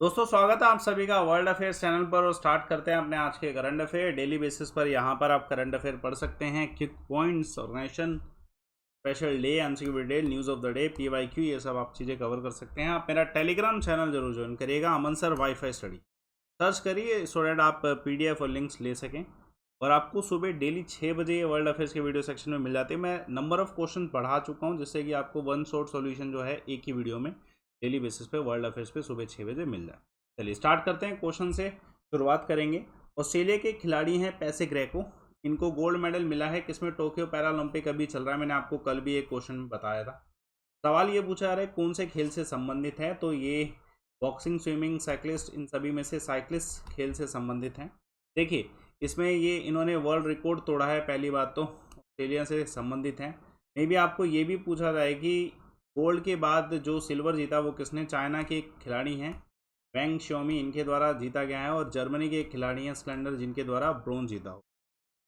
दोस्तों स्वागत है आप सभी का वर्ल्ड अफेयर्स चैनल पर। और स्टार्ट करते हैं अपने आज के करंट अफेयर। डेली बेसिस पर यहाँ पर आप करंट अफेयर पढ़ सकते हैं। Quick points, organisation, special day, MCQ day, news of the day, PYQ, ये सब आप चीज़ें कवर कर सकते हैं। आप मेरा टेलीग्राम चैनल जरूर ज्वाइन करिएगा, Aman sir wifi study search करिए सो डैट आप पीडीएफ और लिंक्स ले सकें। और आपको सुबह डेली 6 बजे वर्ल्ड अफेयर्स के वीडियो सेक्शन में मिल जाते हैं। मैं नंबर ऑफ क्वेश्चन पढ़ा चुका हूँ जिससे कि आपको वन शॉट सॉल्यूशन जो है एक ही वीडियो में डेली बेसिस पे वर्ल्ड अफेयर्स पे सुबह 6 बजे मिल जाए। चलिए स्टार्ट करते हैं। क्वेश्चन से शुरुआत करेंगे। ऑस्ट्रेलिया के खिलाड़ी हैं पैसे ग्रेको। इनको गोल्ड मेडल मिला है किसमें? टोक्यो पैरालंपिक अभी चल रहा है। मैंने आपको कल भी एक क्वेश्चन में बताया था। सवाल ये पूछा जा रहा है कौन से खेल से संबंधित है, तो ये बॉक्सिंग, स्विमिंग, साइक्लिस्ट, इन सभी में से साइक्लिस्ट खेल से संबंधित हैं। देखिए इसमें ये इन्होंने वर्ल्ड रिकॉर्ड तोड़ा है। पहली बात तो ऑस्ट्रेलिया से संबंधित है। मे बी आपको ये भी पूछा जाए कि गोल्ड के बाद जो सिल्वर जीता वो किसने? चाइना के खिलाड़ी हैं वेंग श्योमी, इनके द्वारा जीता गया है। और जर्मनी के खिलाड़ी हैं स्लेंडर, जिनके द्वारा ब्रोंज जीता हो।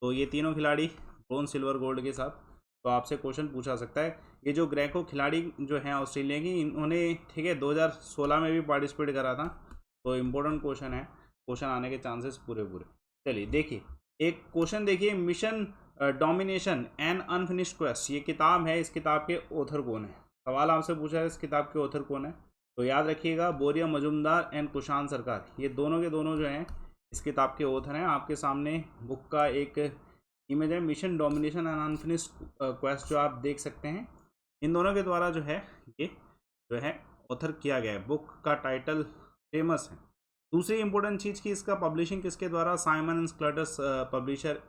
तो ये तीनों खिलाड़ी ब्रोंज, सिल्वर, गोल्ड के साथ तो आपसे क्वेश्चन पूछा सकता है। ये जो ग्रेको खिलाड़ी जो हैं ऑस्ट्रेलिया की, इन्होंने ठीक है 2016 में भी पार्टिसिपेट करा था। तो इम्पोर्टेंट क्वेश्चन है, क्वेश्चन आने के चांसेस पूरे पूरे। चलिए देखिए एक क्वेश्चन देखिए, mission domination an unfinished quest, ये किताब है। इस किताब के ऑथर कौन है? सवाल आपसे पूछा है इस किताब के ऑथर कौन है। तो याद रखिएगा बोरिया मजुमदार एंड कुशान सरकार, ये दोनों के दोनों जो हैं इस किताब के ऑथर हैं। आपके सामने बुक का एक इमेज है, mission domination and unfinished quest, जो आप देख सकते हैं। इन दोनों के द्वारा जो है ये जो है ऑथर किया गया है। बुक का टाइटल फेमस है। दूसरी इंपॉर्टेंट चीज़ की इसका पब्लिशिंग किसके द्वारा? Simon and Schuster publisher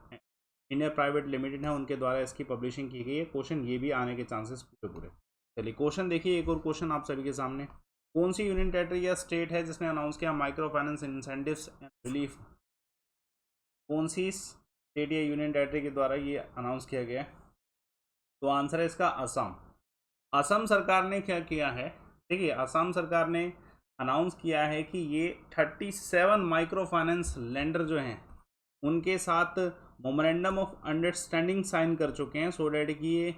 India private limited है, उनके द्वारा इसकी पब्लिशिंग की गई है। क्वेश्चन ये भी आने के चांसेस पूरे पूरे। चलिए क्वेश्चन देखिए, एक और क्वेश्चन आप सभी के सामने। कौन सी यूनियन टेरिटरी या स्टेट है जिसने अनाउंस किया micro finance incentives and relief? कौन सी स्टेट या यूनियन टेरिटरी के द्वारा ये अनाउंस किया गया? तो आंसर है इसका असम। असम सरकार ने क्या किया है? देखिए असम सरकार ने अनाउंस किया है कि ये 37 माइक्रो फाइनेंस लेंडर जो हैं उनके साथ मोमेंडम ऑफ अंडरस्टैंडिंग साइन कर चुके हैं, सो डैट कि ये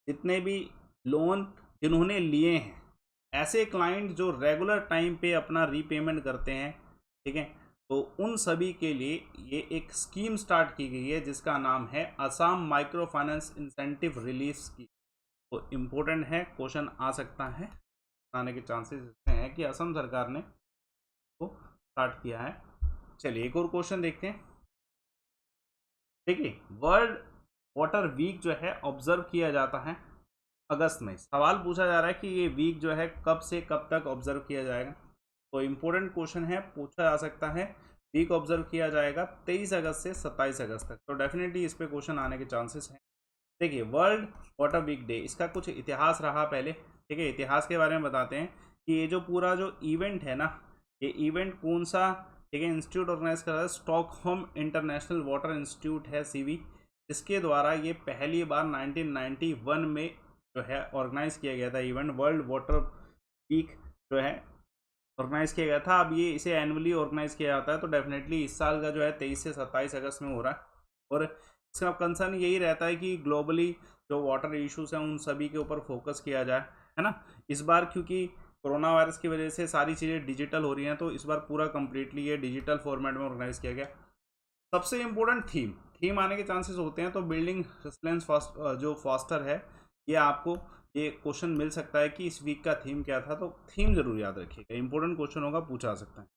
जितने भी लोन जिन्होंने लिए हैं, ऐसे क्लाइंट जो रेगुलर टाइम पे अपना रीपेमेंट करते हैं, ठीक है, तो उन सभी के लिए ये एक स्कीम स्टार्ट की गई है जिसका नाम है Assam micro finance incentive relief scheme. तो इम्पोर्टेंट है, क्वेश्चन आ सकता है, आने के चांसेस इसमें है कि असम सरकार ने को स्टार्ट किया है। चलिए एक और क्वेश्चन देखते हैं। देखिए वर्ल्ड वाटर वीक जो है ऑब्जर्व किया जाता है अगस्त में। सवाल पूछा जा रहा है कि ये वीक जो है कब से कब तक ऑब्जर्व किया जाएगा। तो इम्पोर्टेंट क्वेश्चन है, पूछा जा सकता है। वीक ऑब्जर्व किया जाएगा 23 अगस्त से 27 अगस्त तक। तो डेफिनेटली इस पे क्वेश्चन आने के चांसेस हैं। देखिए वर्ल्ड वाटर वीक डे, इसका कुछ इतिहास रहा पहले, ठीक है। इतिहास के बारे में बताते हैं कि ये जो पूरा जो इवेंट है ना, ये इवेंट कौन सा, ठीक है, इंस्टीट्यूट ऑर्गेनाइज कर रहा है, स्टॉकहोम इंटरनेशनल वाटर इंस्टीट्यूट है, सीवी, जिसके द्वारा ये पहली बार 1991 में जो है ऑर्गेनाइज किया गया था इवेंट। वर्ल्ड वाटर वीक जो है ऑर्गेनाइज किया गया था। अब ये इसे एनुअली ऑर्गेनाइज किया जाता है। तो डेफिनेटली इस साल का जो है 23 से 27 अगस्त में हो रहा है। और इसका कंसर्न यही रहता है कि ग्लोबली जो वाटर इश्यूज हैं उन सभी के ऊपर फोकस किया जाए, है ना। इस बार क्योंकि कोरोना वायरस की वजह से सारी चीज़ें डिजिटल हो रही हैं, तो इस बार पूरा कम्प्लीटली ये डिजिटल फॉर्मेट में ऑर्गेनाइज किया गया। सबसे इम्पोर्टेंट थीम आने के चांसेस होते हैं। तो बिल्डिंग रेसिलियंस जो फास्टर है, ये आपको ये क्वेश्चन मिल सकता है कि इस वीक का थीम क्या था। तो थीम जरूर याद रखिएगा, इंपॉर्टेंट क्वेश्चन होगा, पूछा सकता है,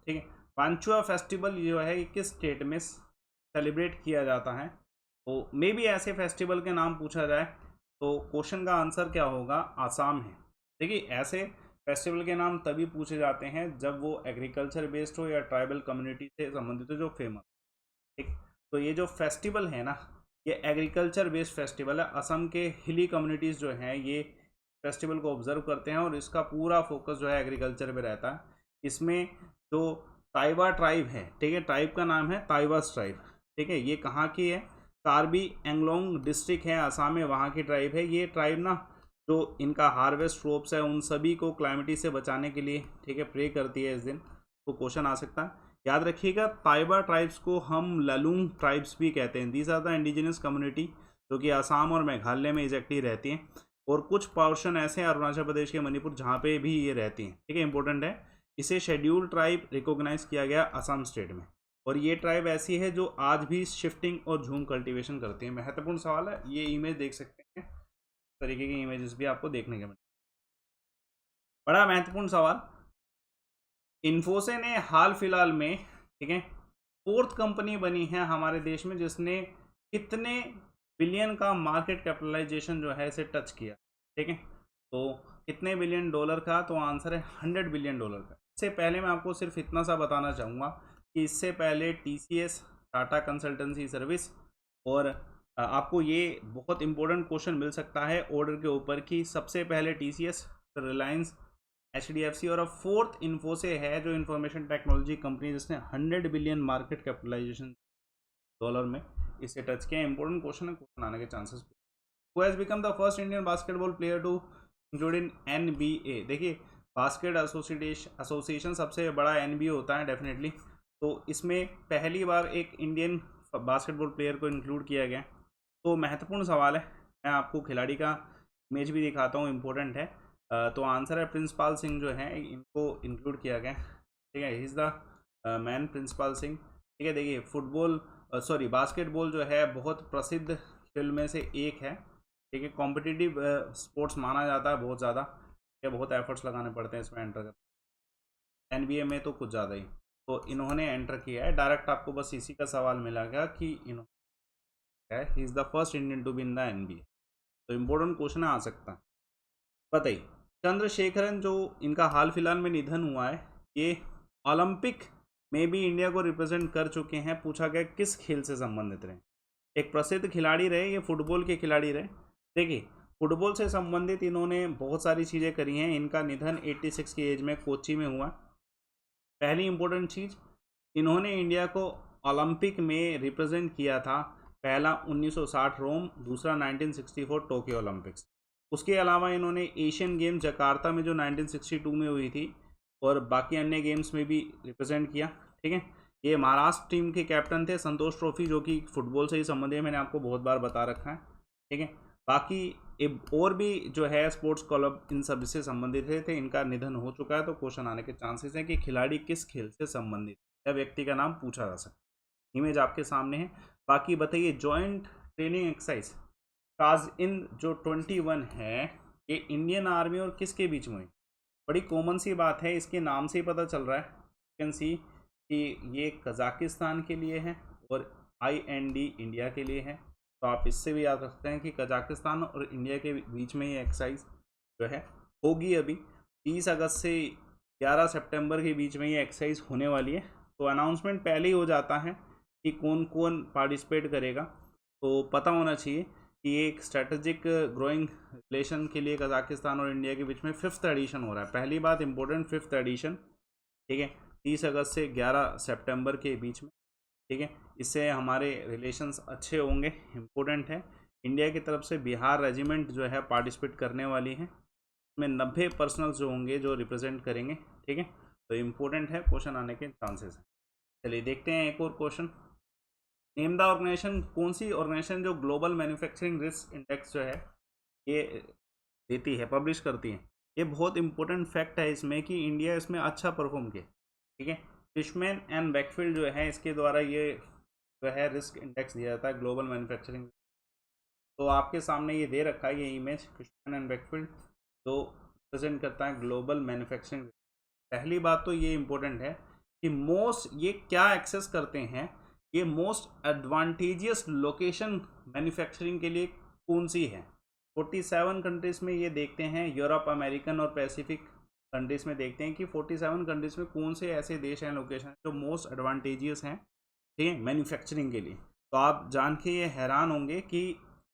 ठीक है। पांचुआ फेस्टिवल जो है ये किस स्टेट में सेलिब्रेट किया जाता है? तो मे बी ऐसे फेस्टिवल के नाम पूछा जाए तो क्वेश्चन का आंसर क्या होगा? आसाम है। देखिए ऐसे फेस्टिवल के नाम तभी पूछे जाते हैं जब वो एग्रीकल्चर बेस्ड हो या ट्राइबल कम्युनिटी से संबंधित हो, जो फेमस, ठीक। तो ये जो फेस्टिवल है ना, ये एग्रीकल्चर बेस्ड फेस्टिवल है। असम के हिली कम्युनिटीज़ जो हैं ये फेस्टिवल को ऑब्जर्व करते हैं और इसका पूरा फोकस जो है एग्रीकल्चर पे रहता है। इसमें जो ताइवा ट्राइब है, ठीक है, ट्राइब का नाम है ताइवास ट्राइब, ठीक है। ये कहाँ की है? कार्बी एंगलोंग डिस्ट्रिक्ट है आसाम में, वहाँ की ट्राइब है। ये ट्राइब ना जो इनका हार्वेस्ट क्रॉप्स है उन सभी को क्लाइमेटी से बचाने के लिए, ठीक है, प्रे करती है इस दिन। तो क्वेश्चन आ सकता है। याद रखिएगा ताइबा ट्राइब्स को हम ललूंग ट्राइब्स भी कहते हैं। These are the indigenous community जो कि आसाम और मेघालय में एग्जैक्टली रहती हैं। और कुछ पोर्शन ऐसे हैं अरुणाचल प्रदेश के, मणिपुर, जहाँ पे भी ये रहती हैं, ठीक है। इंपॉर्टेंट है इसे शेड्यूल ट्राइब रिकॉग्नाइज किया गया असम स्टेट में, और ये ट्राइब ऐसी है जो आज भी शिफ्टिंग और झूम कल्टीवेशन करती है। महत्वपूर्ण सवाल है, ये इमेज देख सकते हैं, इस तरीके की इमेजेस भी आपको देखने के मिले। बड़ा महत्वपूर्ण सवाल, इन्फोसिस ने हाल फिलहाल में, ठीक है, 4th कंपनी बनी है हमारे देश में जिसने कितने बिलियन का मार्केट कैपिटलाइजेशन जो है इसे टच किया, ठीक है, तो कितने बिलियन डॉलर का, तो आंसर है 100 बिलियन डॉलर का। इससे पहले मैं आपको सिर्फ इतना सा बताना चाहूँगा कि इससे पहले TCS, टाटा कंसल्टेंसी सर्विस, और आपको ये बहुत इंपॉर्टेंट क्वेश्चन मिल सकता है ऑर्डर के ऊपर कि सबसे पहले TCS, रिलायंस, HDFC और अब 4th इन्फोसिस है जो इंफॉर्मेशन टेक्नोलॉजी कंपनी जिसने 100 बिलियन मार्केट कैपिटलाइजेशन डॉलर में इसे टच किया। इंपॉर्टेंट क्वेश्चन है, क्वेश्चन आने के chances. Who has become the first Indian basketball player to include in NBA? देखिए, बास्केट एसोसिएशन सबसे बड़ा NBA होता है डेफिनेटली, तो इसमें पहली बार एक इंडियन बास्केटबॉल प्लेयर को इंक्लूड किया गया। तो महत्वपूर्ण सवाल है, मैं आपको खिलाड़ी का इमेज भी दिखाता हूँ, इम्पोर्टेंट है। तो आंसर है प्रिंसपाल सिंह जो है, इनको इंक्लूड किया गया, ठीक है, he is the man, Prinspal Singh, ठीक है। देखिए, बास्केटबॉल जो है बहुत प्रसिद्ध खेल में से एक है, ठीक है, कॉम्पिटिटिव स्पोर्ट्स माना जाता है बहुत ज़्यादा, ठीक है, बहुत एफर्ट्स लगाने पड़ते हैं इसमें एंटर कर, NBA में तो कुछ ज़्यादा ही, तो इन्होंने एंटर किया है डायरेक्ट। आपको बस इसी का सवाल मिला गया कि इन्होंने, he is the first Indian to be in the NBA, तो इम्पोर्टेंट क्वेश्चन आ सकता है। बताइए, चंद्रशेखरन जो इनका हाल फिलहाल में निधन हुआ है, ये ओलंपिक में भी इंडिया को रिप्रेजेंट कर चुके हैं। पूछा गया किस खेल से संबंधित रहे, एक प्रसिद्ध खिलाड़ी रहे, ये फुटबॉल के खिलाड़ी रहे। देखिए, फुटबॉल से संबंधित इन्होंने बहुत सारी चीज़ें करी हैं। इनका निधन 86 की एज में कोच्चि में हुआ। पहली इंपॉर्टेंट चीज़, इन्होंने इंडिया को ओलंपिक में रिप्रेजेंट किया था, पहला 1960 रोम, दूसरा 1964 टोक्यो ओलंपिक्स। उसके अलावा इन्होंने एशियन गेम जकार्ता में जो 1962 में हुई थी, और बाकी अन्य गेम्स में भी रिप्रेजेंट किया, ठीक है। ये महाराष्ट्र टीम के कैप्टन थे, संतोष ट्रॉफी, जो कि फुटबॉल से ही संबंधित है, मैंने आपको बहुत बार बता रखा है, ठीक है। बाकी और भी जो है स्पोर्ट्स क्लब इन सब से संबंधित थे। इनका निधन हो चुका है, तो क्वेश्चन आने के चांसेस हैं कि खिलाड़ी किस खेल से संबंधित या व्यक्ति का नाम पूछा जा सकता है। इमेज आपके सामने है। बाकी बताइए, जॉइंट ट्रेनिंग एक्सरसाइज काज़-इन जो 21 है, ये इंडियन आर्मी और किसके बीच में हुई? बड़ी कॉमन सी बात है, इसके नाम से ही पता चल रहा है, यू कैन सी कि ये कजाकिस्तान के लिए है और IND इंडिया के लिए है। तो आप इससे भी याद रखते हैं कि कजाकिस्तान और इंडिया के बीच में ये एक्सरसाइज जो है होगी। अभी 30 अगस्त से 11 सितंबर के बीच में ये एक्सरसाइज होने वाली है। तो अनाउंसमेंट पहले ही हो जाता है कि कौन कौन पार्टिसिपेट करेगा, तो पता होना चाहिए कि ये एक स्ट्रेटेजिक ग्रोइंग रिलेशन के लिए कजाकिस्तान और इंडिया के बीच में 5th एडिशन हो रहा है। पहली बात इंपॉर्टेंट, 5th एडिशन, ठीक है, 30 अगस्त से 11 सितंबर के बीच में, ठीक है। इससे हमारे रिलेशंस अच्छे होंगे, इम्पोर्टेंट है। इंडिया की तरफ से बिहार रेजिमेंट जो है पार्टिसिपेट करने वाली है, इसमें 90 पर्सनल्स जो होंगे जो रिप्रेजेंट करेंगे, ठीक है। तो इम्पोर्टेंट है, क्वेश्चन आने के चांसेस हैं। चलिए देखते हैं एक और क्वेश्चन। नेम द ऑर्गेनाइजेशन, कौन सी ऑर्गेनाइजेशन जो ग्लोबल मैन्युफैक्चरिंग रिस्क इंडेक्स जो है ये देती है, पब्लिश करती है। ये बहुत इंपॉर्टेंट फैक्ट है इसमें कि इंडिया इसमें अच्छा परफॉर्म किया, ठीक है। फिशमैन एंड वेकफील्ड जो है, इसके द्वारा ये जो है रिस्क इंडेक्स दिया जाता है ग्लोबल मैन्युफैक्चरिंग। तो आपके सामने ये दे रखा है, ये इमेज फिशमैन एंड वेकफील्ड जो प्रेजेंट करता है ग्लोबल मैन्युफैक्चरिंग। पहली बात तो ये इम्पोर्टेंट है कि ये क्या एक्सेस करते हैं, ये मोस्ट एडवांटेजियस लोकेशन मैन्युफैक्चरिंग के लिए कौन सी है। 47 कंट्रीज़ में ये देखते हैं, यूरोप, अमेरिकन और पैसिफिक कंट्रीज़ में देखते हैं कि 47 कंट्रीज़ में कौन से ऐसे देश हैं, लोकेशन जो मोस्ट एडवांटेजियस हैं, ठीक है, मैन्युफैक्चरिंग के लिए। तो आप जान के ये हैरान होंगे कि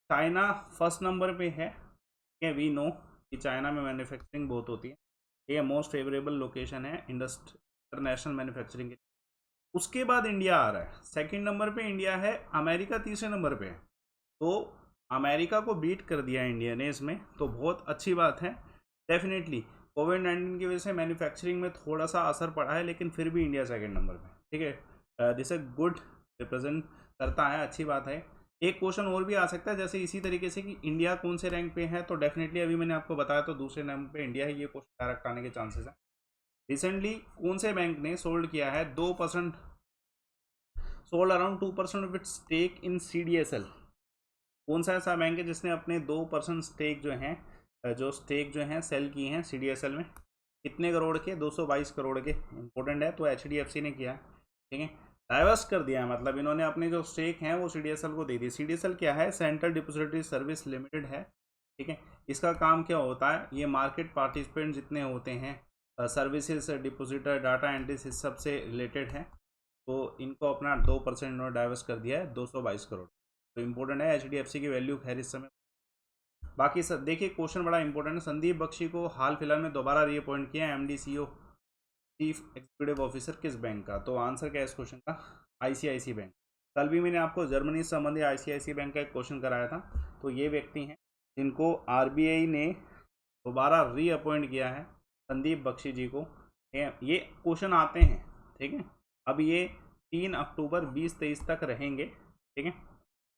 चाइना फर्स्ट नंबर पे है, ठीक है। वी नो कि चाइना में मैन्युफैक्चरिंग बहुत होती है, ये मोस्ट फेवरेबल लोकेशन है इंटरनेशनल मैन्युफैक्चरिंग के। उसके बाद इंडिया आ रहा है, सेकंड नंबर पे इंडिया है, अमेरिका तीसरे नंबर पे है। तो अमेरिका को बीट कर दिया इंडिया ने इसमें, तो बहुत अच्छी बात है। डेफिनेटली कोविड-19 की वजह से मैन्युफैक्चरिंग में थोड़ा सा असर पड़ा है, लेकिन फिर भी इंडिया सेकंड नंबर पे, ठीक है। दिस ए गुड रिप्रेजेंट करता है, अच्छी बात है। एक क्वेश्चन और भी आ सकता है जैसे इसी तरीके से कि इंडिया कौन से रैंक पे है, तो डेफिनेटली अभी मैंने आपको बताया तो दूसरे नंबर पे इंडिया है, ये क्वेश्चन डायरेक्ट आने के चांसेस हैं। रिसेंटली कौन से बैंक ने सोल्ड किया है 2%, sold around 2% of its stake in CDSL? कौन सा ऐसा बैंक है जिसने अपने 2% स्टेक जो हैं सेल की हैं CDSL में? कितने करोड़ के? 222 करोड़ के। इंपॉर्टेंट है। तो HDFC ने किया है, ठीक है, डाइवर्स कर दिया है, मतलब इन्होंने अपने जो स्टेक हैं वो CDSL को दे दी। CDSL क्या है? सेंट्रल डिपोजिटरी सर्विस लिमिटेड है, ठीक है। इसका काम क्या होता है? ये मार्केट पार्टिसिपेंट जितने होते हैं, सर्विसेज, डिपोजिटर, डाटा एंट्रीज, इस सब से रिलेटेड है। तो इनको अपना 2% इन्होंने डाइवर्स कर दिया है, 222 करोड़। तो इम्पोर्टेंट है। HDFC की वैल्यू खैर इस समय। बाकी सब देखिए, क्वेश्चन बड़ा इंपॉर्टेंट है। संदीप बख्शी को हाल फिलहाल में दोबारा रीअपॉइंट किया MD CEO chief executive officer किस बैंक का? तो आंसर क्या है इस क्वेश्चन का? ICICI bank. कल भी मैंने आपको जर्मनी से संबंधित ICICI बैंक का एक क्वेश्चन कराया था। तो ये व्यक्ति हैं जिनको RBI ने दोबारा रीअपॉइंट किया है, संदीप बख्शी जी को। ये क्वेश्चन आते हैं, ठीक है। अब ये 3 अक्टूबर 2023 तक रहेंगे, ठीक है।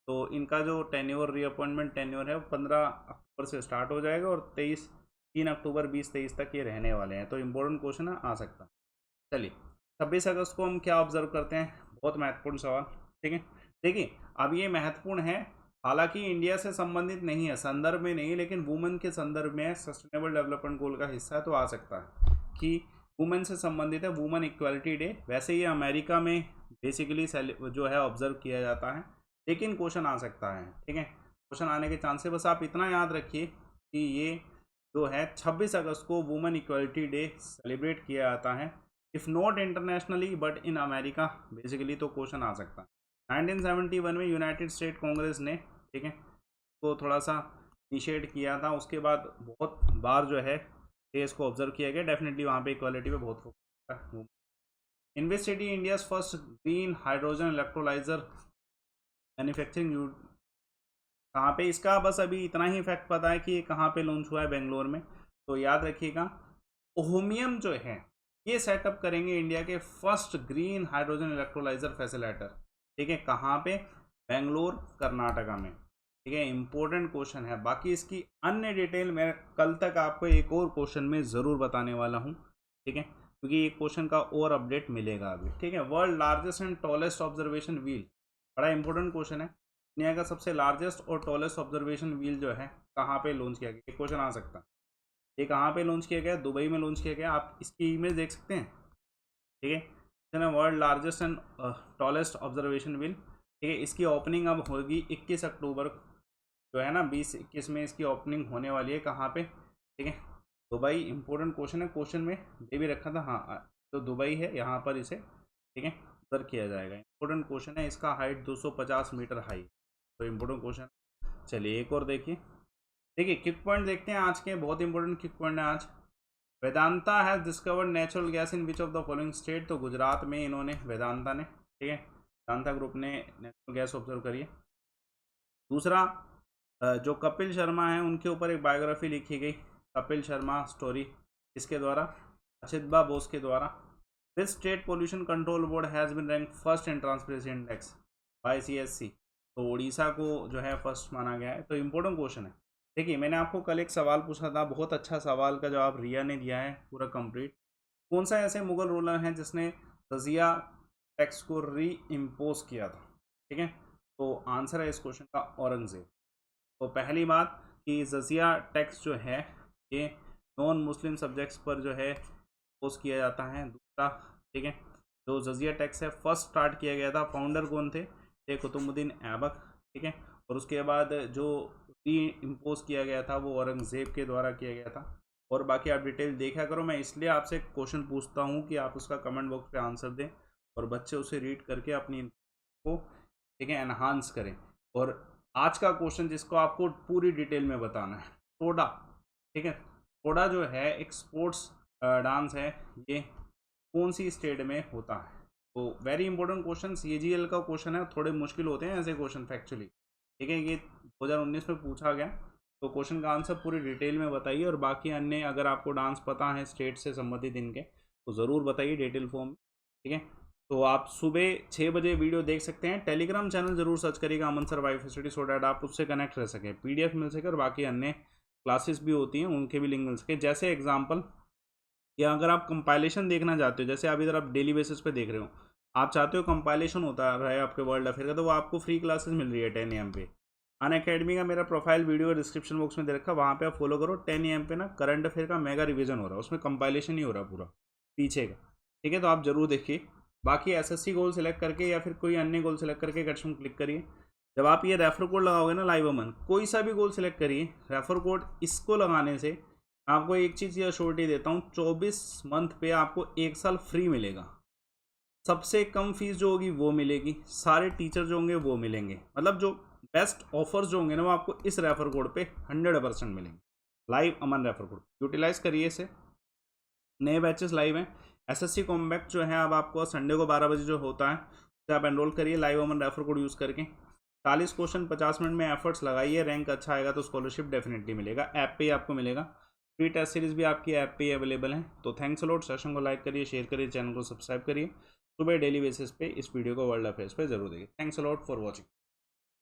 तो इनका जो टेन्योर, रीअपॉइंटमेंट टेन्योर है वो 15 अक्टूबर से स्टार्ट हो जाएगा और 3 अक्टूबर 2023 तक ये रहने वाले हैं। तो इम्पोर्टेंट क्वेश्चन आ सकता है। चलिए, 26 अगस्त को हम क्या ऑब्जर्व करते हैं? बहुत महत्वपूर्ण सवाल, ठीक है। देखिए, अब ये महत्वपूर्ण है, हालांकि इंडिया से संबंधित नहीं है, संदर्भ में नहीं, लेकिन वुमेन के संदर्भ में सस्टेनेबल डेवलपमेंट गोल का हिस्सा है, तो आ सकता है कि वुमेन से संबंधित है, वुमेन इक्वालिटी डे। वैसे ये अमेरिका में बेसिकली जो है ऑब्जर्व किया जाता है, लेकिन क्वेश्चन आ सकता है, ठीक है। क्वेश्चन आने के चांसेस, बस आप इतना याद रखिए कि ये जो है 26 अगस्त को वुमेन इक्वालिटी डे सेलिब्रेट किया जाता है, if not internationally but in America basically. तो क्वेश्चन आ सकता है। 1971 में यूनाइटेड स्टेट कांग्रेस ने, ठीक है, तो थोड़ा सा इनिशिएट किया था। उसके बाद बहुत बार जो है इसको ऑब्जर्व किया गया। डेफिनेटली वहाँ पे इक्वालिटी पे बहुत फोकस है। In which city India first green hydrogen electrolyser manufacturing कहाँ पे? इसका बस अभी इतना ही फैक्ट पता है कि ये कहाँ पे लॉन्च हुआ है, बेंगलोर में। तो याद रखिएगा, ओहोमियम जो है ये सेटअप करेंगे इंडिया के first green hydrogen electrolyser facilitator, ठीक है। कहाँ पे? बेंगलोर, कर्नाटका में, ठीक है। इंपॉर्टेंट क्वेश्चन है। बाकी इसकी अन्य डिटेल मैं कल तक आपको एक और क्वेश्चन में ज़रूर बताने वाला हूँ, ठीक है, क्योंकि ये क्वेश्चन का और अपडेट मिलेगा अभी, ठीक है। World largest and tallest observation wheel, बड़ा इंपॉर्टेंट क्वेश्चन है। दुनिया का सबसे लार्जेस्ट और टॉलेस्ट ऑब्जर्वेशन व्हील जो है कहाँ पे लॉन्च किया गया? ये क्वेश्चन आ सकता है। ये कहाँ पे लॉन्च किया गया? दुबई में लॉन्च किया गया। आप इसकी इमेज देख सकते हैं, ठीक है। World largest and tallest observation wheel, ठीक है। इसकी ओपनिंग अब होगी 21 अक्टूबर जो है ना, 2021 में इसकी ओपनिंग होने वाली है। कहाँ पे? ठीक है, दुबई। इंपॉर्टेंट क्वेश्चन है, क्वेश्चन में दे भी रखा था, हाँ। तो दुबई है, यहाँ पर इसे, ठीक है, उधर किया जाएगा। इंपॉर्टेंट क्वेश्चन है। इसका हाइट 250 मीटर हाई, तो इंपॉर्टेंट क्वेश्चन। चलिए एक और देखिए क्विक पॉइंट देखते हैं आज के। बहुत इंपॉर्टेंट क्विक पॉइंट है आज। Vedanta has discovered natural gas in which of the following state? तो गुजरात में इन्होंने, वेदांता ने, ठीक है, वेदांता ग्रुप ने नेचुरल गैस ऑब्जर्व करी है। दूसरा, जो कपिल शर्मा है उनके ऊपर एक बायोग्राफी लिखी गई, कपिल शर्मा स्टोरी, इसके द्वारा, अचितबा बोस के द्वारा। This state pollution control board has been rank first in transparency index by CSC। तो उड़ीसा को जो है फर्स्ट माना गया है। तो इम्पोर्टेंट क्वेश्चन है। देखिए, मैंने आपको कल एक सवाल पूछा था, बहुत अच्छा सवाल का जवाब रिया ने दिया है पूरा कंप्लीट। कौन सा ऐसे मुगल रूलर है जिसने जजिया टैक्स को री इम्पोज किया था? ठीक है, तो आंसर है इस क्वेश्चन का औरंगजेब। तो पहली बात कि जजिया टैक्स जो है ये नॉन मुस्लिम सब्जेक्ट्स पर जो है इम्पोज किया जाता है। दूसरा, ठीक है, जो जजिया टैक्स है फर्स्ट स्टार्ट किया गया था, फाउंडर कौन थे? कुतुबुद्दीन ऐबक, ठीक है। और उसके बाद जो री इम्पोज किया गया था वो औरंगजेब के द्वारा किया गया था। और बाकी आप डिटेल देखा करो। मैं इसलिए आपसे क्वेश्चन पूछता हूँ कि आप उसका कमेंट बॉक्स पे आंसर दें और बच्चे उसे रीड करके अपनी को, ठीक है, एनहांस करें। और आज का क्वेश्चन जिसको आपको पूरी डिटेल में बताना है, टोडा, ठीक है। टोडा जो है एक स्पोर्ट्स डांस है, ये कौन सी स्टेट में होता है? तो वेरी इंपॉर्टेंट क्वेश्चन, CGL का क्वेश्चन है, थोड़े मुश्किल होते हैं ऐसे क्वेश्चन फैक्चुअली, ठीक है। ये 2019 में पूछा गया। तो क्वेश्चन का आंसर पूरी डिटेल में बताइए। और बाकी अन्य अगर आपको डांस पता है स्टेट से संबंधित इनके, तो ज़रूर बताइए डिटेल फॉर्म में, ठीक है। तो आप सुबह 6 बजे वीडियो देख सकते हैं। टेलीग्राम चैनल जरूर सर्च करिएगा अमन सर वाई फैसिलिटी, सो डैट आप उससे कनेक्ट रह सकें, PDF मिल सके और बाकी अन्य क्लासेस भी होती हैं उनके भी लिंक मिल सके। जैसे एग्जाम्पल या अगर आप कंपाइलेशन देखना चाहते हो, जैसे आप इधर आप डेली बेसिस पे देख रहे हो, आप चाहते हो कंपाइलेशन होता रहे आपके वर्ल्ड अफेयर का, तो वो आपको फ्री क्लासेस मिल रही है 10 AM पे। अनअकैडमी का मेरा प्रोफाइल वीडियो डिस्क्रिप्शन बॉक्स में दे रखा, वहाँ पे आप फॉलो करो। 10 AM पे ना करंट अफेयर का मेगा रिवीजन हो रहा है, उसमें कंपाइलेशन ही हो रहा पूरा पीछे का, ठीक है। तो आप जरूर देखिए। बाकी SSC गोल सेलेक्ट करके या फिर कोई अन्य गोल सेलेक्ट करके कट क्लिक करिए। जब आप ये रेफर कोड लगाओगे ना लाइव अमन, कोई सा भी गोल सेलेक्ट करिए, रेफर कोड इसको लगाने से आपको एक चीज़ या श्योरिटी देता हूँ, 24 मंथ पे आपको 1 साल फ्री मिलेगा। सबसे कम फीस जो होगी वो मिलेगी, सारे टीचर जो होंगे वो मिलेंगे, मतलब जो बेस्ट ऑफर्स जो होंगे ना वो आपको इस रेफर कोड पे 100% मिलेंगे। लाइव अमन रेफर कोड यूटिलाइज करिए इसे। नए बैचेस लाइव हैं। SSC कॉम्बैक्ट जो है अब आपको संडे को 12 बजे जो होता है, तो आप एनरोल करिए लाइव अमन रेफर कोड यूज़ करके। 40 क्वेश्चन 50 मिनट में एफर्ट्स लगाइए, रैंक अच्छा आएगा तो स्कॉलरशिप डेफिनेटली मिलेगा, ऐप पे ही आपको मिलेगा। फ्री टेस्ट सीरीज भी आपकी ऐप पे ही अवेलेबल है। तो थैंक्स अ लॉट। सेशन को लाइक करिए, शेयर करिए, चैनल को सब्सक्राइब करिए। सुबह डेली बेसिस पे इस वीडियो को वर्ल्ड अफेयर्स पे जरूर देखिए। Thanks a lot for watching.